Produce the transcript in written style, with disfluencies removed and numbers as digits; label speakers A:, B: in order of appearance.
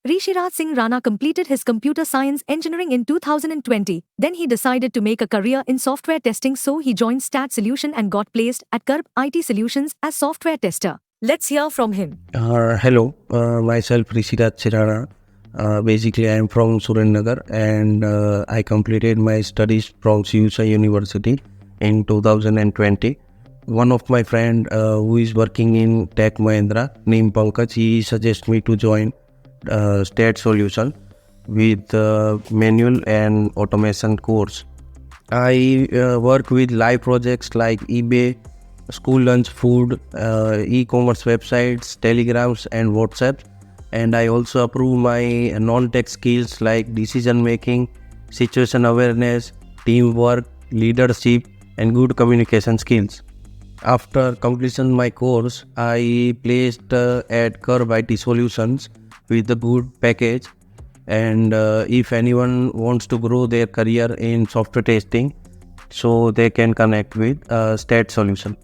A: Rishiraj Singh Rana completed his computer science engineering in 2020. Then he decided to make a career in software testing, so he joined STAD Solution and got placed at Karp IT Solutions as software tester. Let's hear from him.
B: Hello, myself Rishiraj Singh Rana. Basically, I am from Surennagar and I completed my studies from CUSA University in 2020. One of my friend who is working in Tech Mahindra named Pankaj, he suggested me to join STAD Solution with manual and automation course. I work with live projects like eBay, school lunch food, e-commerce websites, telegrams and WhatsApp. And I also approve my non-tech skills like decision making, situation awareness, teamwork, leadership and good communication skills. After completion my course, I placed at Curve IT Solutions with a good package. And if anyone wants to grow their career in software testing, so they can connect with STAD Solution.